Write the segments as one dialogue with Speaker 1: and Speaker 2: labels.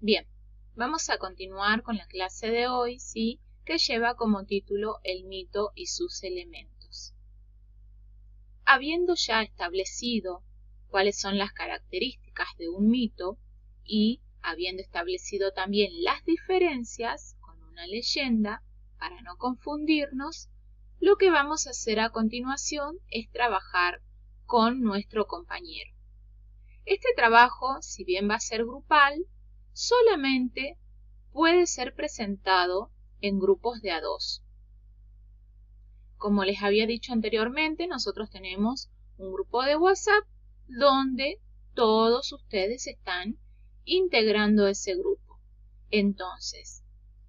Speaker 1: Bien, vamos a continuar con la clase de hoy, ¿sí? Que lleva como título El mito y sus elementos. Habiendo ya establecido cuáles son las características de un mito y habiendo establecido también las diferencias con una leyenda, para no confundirnos, lo que vamos a hacer a continuación es trabajar con nuestro compañero. Este trabajo, si bien va a ser grupal, solamente puede ser presentado en grupos de a dos. Como les había dicho anteriormente, nosotros tenemos un grupo de WhatsApp donde todos ustedes están integrando ese grupo. Entonces,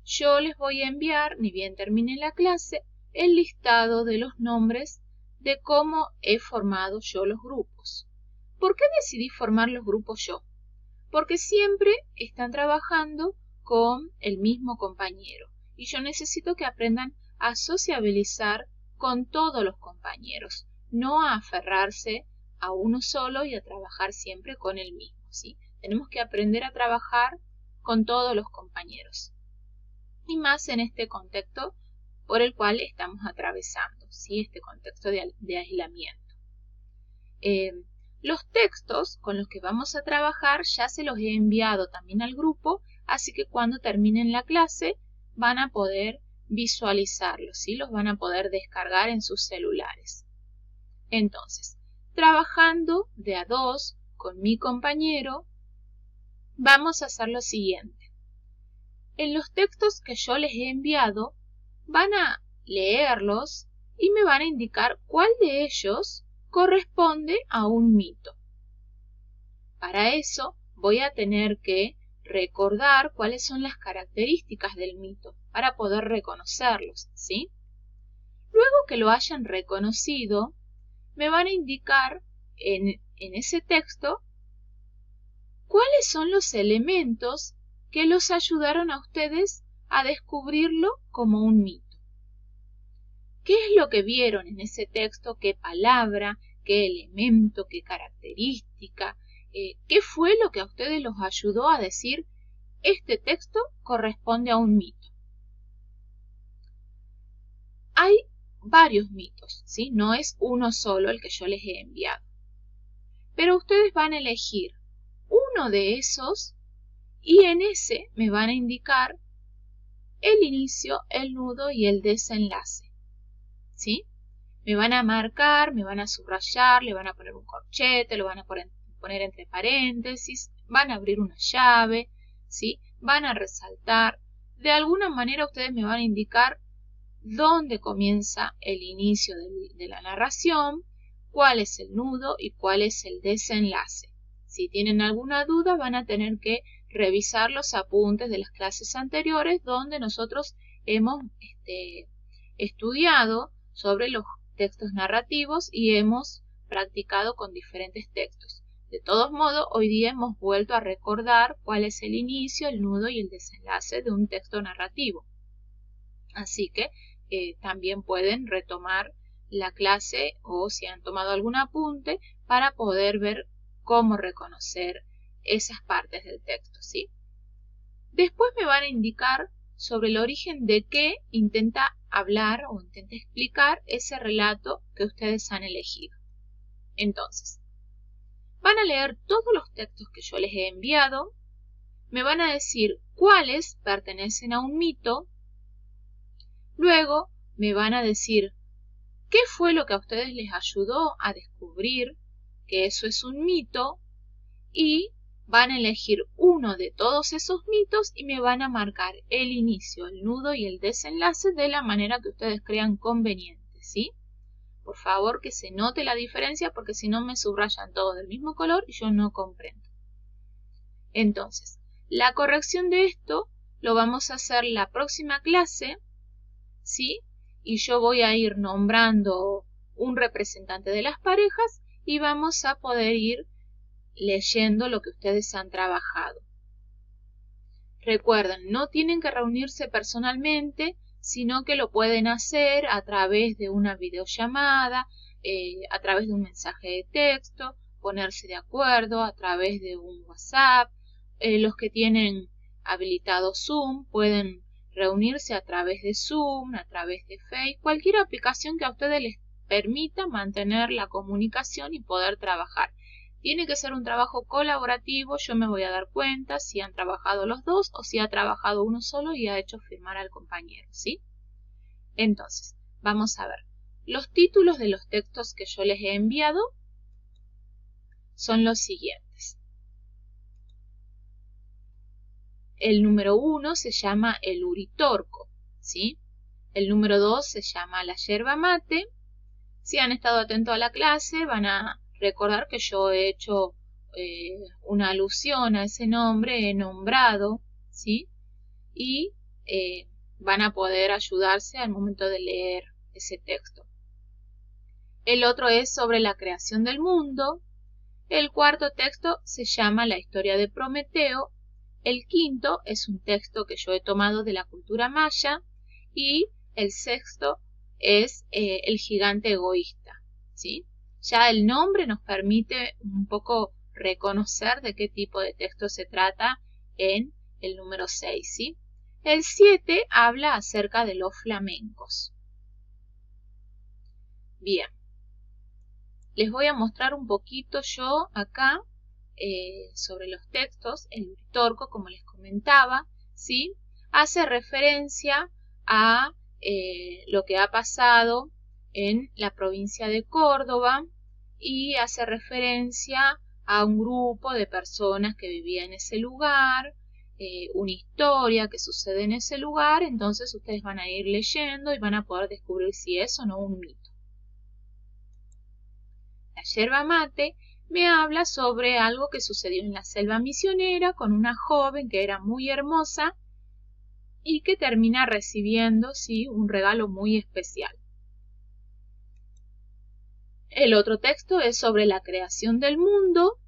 Speaker 1: yo les voy a enviar, ni bien termine la clase, el listado de los nombres de cómo he formado yo los grupos. ¿Por qué decidí formar los grupos yo? Porque siempre están trabajando con el mismo compañero y yo necesito que aprendan a sociabilizar con todos los compañeros, no a aferrarse a uno solo y a trabajar siempre con el mismo, ¿sí? Tenemos que aprender a trabajar con todos los compañeros y más en este contexto por el cual estamos atravesando, ¿sí? Este contexto de aislamiento. Los textos con los que vamos a trabajar ya se los he enviado también al grupo, así que cuando terminen la clase van a poder visualizarlos, ¿sí? Los van a poder descargar en sus celulares. Entonces, trabajando de a dos con mi compañero, vamos a hacer lo siguiente. En los textos que yo les he enviado, van a leerlos y me van a indicar cuál de ellos corresponde a un mito. Para eso voy a tener que recordar cuáles son las características del mito para poder reconocerlos, ¿sí? Luego que lo hayan reconocido, me van a indicar en ese texto cuáles son los elementos que los ayudaron a ustedes a descubrirlo como un mito. ¿Qué es lo que vieron en ese texto? ¿Qué palabra? ¿Qué elemento? ¿Qué característica? ¿Qué fue lo que a ustedes los ayudó a decir este texto corresponde a un mito? Hay varios mitos, ¿sí? No es uno solo el que yo les he enviado. Pero ustedes van a elegir uno de esos y en ese me van a indicar el inicio, el nudo y el desenlace, ¿sí? Me van a marcar, me van a subrayar, le van a poner un corchete, lo van a poner entre paréntesis, van a abrir una llave, ¿sí? Van a resaltar. De alguna manera ustedes me van a indicar dónde comienza el inicio de la narración, cuál es el nudo y cuál es el desenlace. Si tienen alguna duda van a tener que revisar los apuntes de las clases anteriores donde nosotros hemos estudiado sobre los textos narrativos y hemos practicado con diferentes textos. De todos modos, hoy día hemos vuelto a recordar cuál es el inicio, el nudo y el desenlace de un texto narrativo. Así que también pueden retomar la clase o si han tomado algún apunte para poder ver cómo reconocer esas partes del texto, ¿sí? Después me van a indicar sobre el origen de qué intenta hablar o intenta explicar ese relato que ustedes han elegido. Entonces, van a leer todos los textos que yo les he enviado, me van a decir cuáles pertenecen a un mito, luego me van a decir qué fue lo que a ustedes les ayudó a descubrir que eso es un mito y van a elegir uno de todos esos mitos y me van a marcar el inicio, el nudo y el desenlace de la manera que ustedes crean conveniente, ¿sí? Por favor que se note la diferencia porque si no me subrayan todos del mismo color y yo no comprendo. Entonces, la corrección de esto lo vamos a hacer la próxima clase, ¿sí? Y yo voy a ir nombrando un representante de las parejas y vamos a poder ir leyendo lo que ustedes han trabajado. Recuerden, no tienen que reunirse personalmente, sino que lo pueden hacer a través de una videollamada, a través de un mensaje de texto, ponerse de acuerdo a través de un WhatsApp. Los que tienen habilitado Zoom, pueden reunirse a través de Zoom, a través de Facebook, cualquier aplicación que a ustedes les permita mantener la comunicación y poder trabajar. Tiene que ser un trabajo colaborativo, yo me voy a dar cuenta si han trabajado los dos o si ha trabajado uno solo y ha hecho firmar al compañero, ¿sí? Entonces, vamos a ver. Los títulos de los textos que yo les he enviado son los siguientes. El número 1 se llama el uritorco, ¿sí? El número 2 se llama la yerba mate. Si han estado atentos a la clase, van a recordar que yo he hecho una alusión a ese nombre, he nombrado, ¿sí? Y van a poder ayudarse al momento de leer ese texto. El otro es sobre la creación del mundo. El cuarto texto se llama La historia de Prometeo. El quinto es un texto que yo he tomado de la cultura maya. Y el sexto es El gigante egoísta, ¿sí? Ya el nombre nos permite un poco reconocer de qué tipo de texto se trata en el número 6, ¿sí? El 7 habla acerca de los flamencos. Bien. Les voy a mostrar un poquito yo acá sobre los textos. El uritorco, como les comentaba, ¿sí? Hace referencia a lo que ha pasado en la provincia de Córdoba y hace referencia a un grupo de personas que vivían en ese lugar, una historia que sucede en ese lugar. Entonces ustedes van a ir leyendo y van a poder descubrir si es o no un mito. La yerba mate me habla sobre algo que sucedió en la selva misionera con una joven que era muy hermosa y que termina recibiendo, sí, un regalo muy especial. El otro texto es sobre la creación del mundo.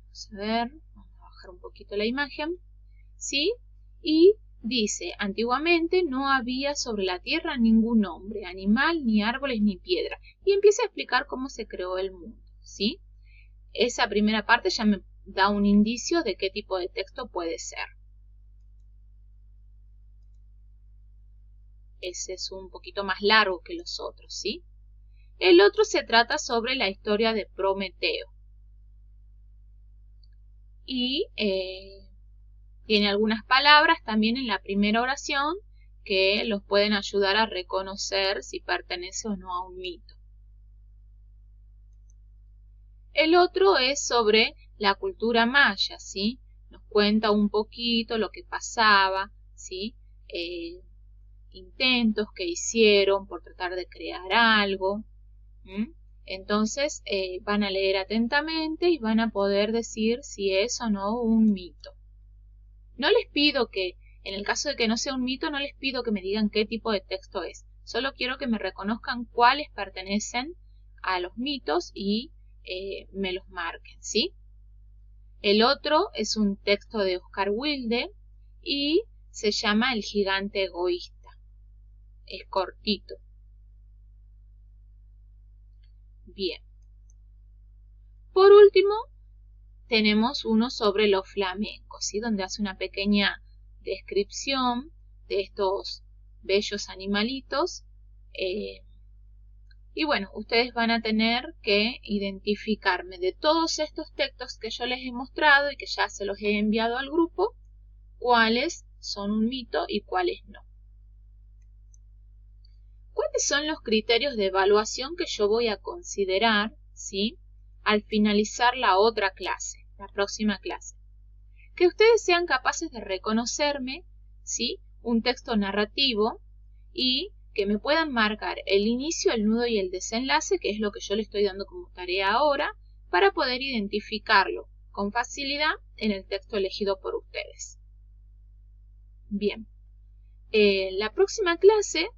Speaker 1: Vamos a ver, vamos a bajar un poquito la imagen, ¿sí? Y dice, antiguamente no había sobre la tierra ningún hombre, animal, ni árboles, ni piedra. Y empieza a explicar cómo se creó el mundo, ¿sí? Esa primera parte ya me da un indicio de qué tipo de texto puede ser. Ese es un poquito más largo que los otros, ¿sí? El otro se trata sobre la historia de Prometeo. Y tiene algunas palabras también en la primera oración que los pueden ayudar a reconocer si pertenece o no a un mito. El otro es sobre la cultura maya, ¿sí? Nos cuenta un poquito lo que pasaba, ¿sí? Intentos que hicieron por tratar de crear algo. Entonces van a leer atentamente y van a poder decir si es o no un mito. No les pido que, en el caso de que no sea un mito, no les pido que me digan qué tipo de texto es. Solo quiero que me reconozcan cuáles pertenecen a los mitos y me los marquen, ¿sí? El otro es un texto de Oscar Wilde y se llama El gigante egoísta. Es cortito. Bien. Por último, tenemos uno sobre los flamencos, ¿sí? Donde hace una pequeña descripción de estos bellos animalitos. Y bueno, ustedes van a tener que identificarme de todos estos textos que yo les he mostrado y que ya se los he enviado al grupo, cuáles son un mito y cuáles no. ¿Cuáles son los criterios de evaluación que yo voy a considerar, ¿sí? Al finalizar la otra clase, la próxima clase? Que ustedes sean capaces de reconocerme, ¿sí? Un texto narrativo y que me puedan marcar el inicio, el nudo y el desenlace, que es lo que yo le estoy dando como tarea ahora, para poder identificarlo con facilidad en el texto elegido por ustedes. Bien, la próxima clase,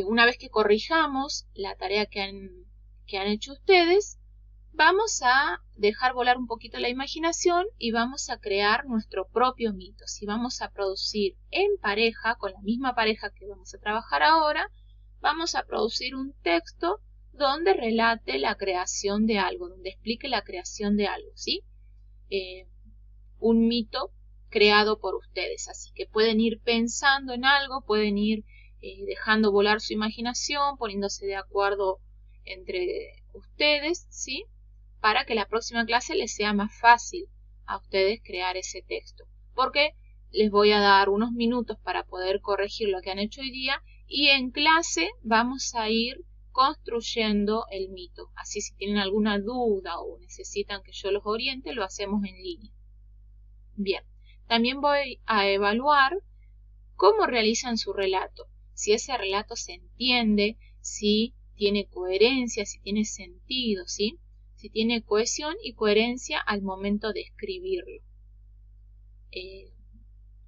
Speaker 1: una vez que corrijamos la tarea que han hecho ustedes, vamos a dejar volar un poquito la imaginación y vamos a crear nuestro propio mito. Si vamos a producir en pareja, con la misma pareja que vamos a trabajar ahora, vamos a producir un texto donde relate la creación de algo, donde explique la creación de algo, ¿sí? un mito creado por ustedes. Así que pueden ir pensando en algo, pueden ir dejando volar su imaginación, poniéndose de acuerdo entre ustedes, ¿sí? Para que la próxima clase les sea más fácil a ustedes crear ese texto. Porque les voy a dar unos minutos para poder corregir lo que han hecho hoy día y en clase vamos a ir construyendo el mito. Así si tienen alguna duda o necesitan que yo los oriente, lo hacemos en línea. Bien, también voy a evaluar cómo realizan su relato. Si ese relato se entiende, si tiene coherencia, si tiene sentido, ¿sí? Si tiene cohesión y coherencia al momento de escribirlo.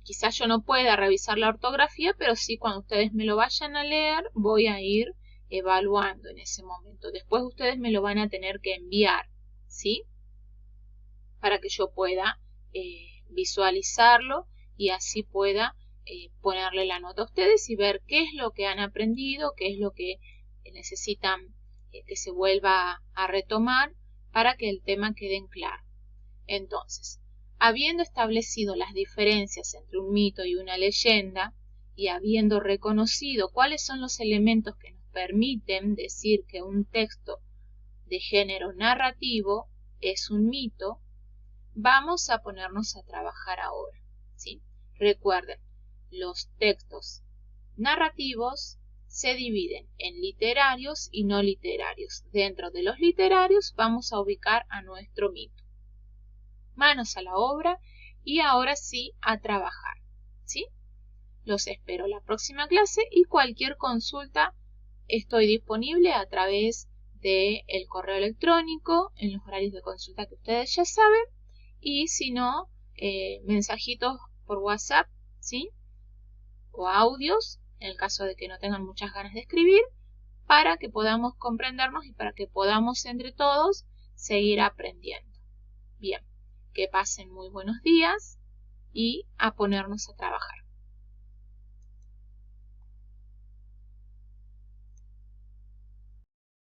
Speaker 1: Quizás yo no pueda revisar la ortografía, pero sí cuando ustedes me lo vayan a leer voy a ir evaluando en ese momento. Después ustedes me lo van a tener que enviar, ¿sí? Para que yo pueda visualizarlo y así pueda ponerle la nota a ustedes y ver qué es lo que han aprendido, qué es lo que necesitan que se vuelva a retomar para que el tema quede en claro. Entonces, habiendo establecido las diferencias entre un mito y una leyenda y habiendo reconocido cuáles son los elementos que nos permiten decir que un texto de género narrativo es un mito, vamos a ponernos a trabajar ahora, ¿sí? Recuerden, los textos narrativos se dividen en literarios y no literarios. Dentro de los literarios vamos a ubicar a nuestro mito. Manos a la obra y ahora sí a trabajar, ¿sí? Los espero la próxima clase y cualquier consulta estoy disponible a través del correo electrónico en los horarios de consulta que ustedes ya saben y si no, mensajitos por WhatsApp, ¿sí? O audios en el caso de que no tengan muchas ganas de escribir para que podamos comprendernos y para que podamos entre todos seguir aprendiendo. Bien. Que pasen muy buenos días y a ponernos a trabajar.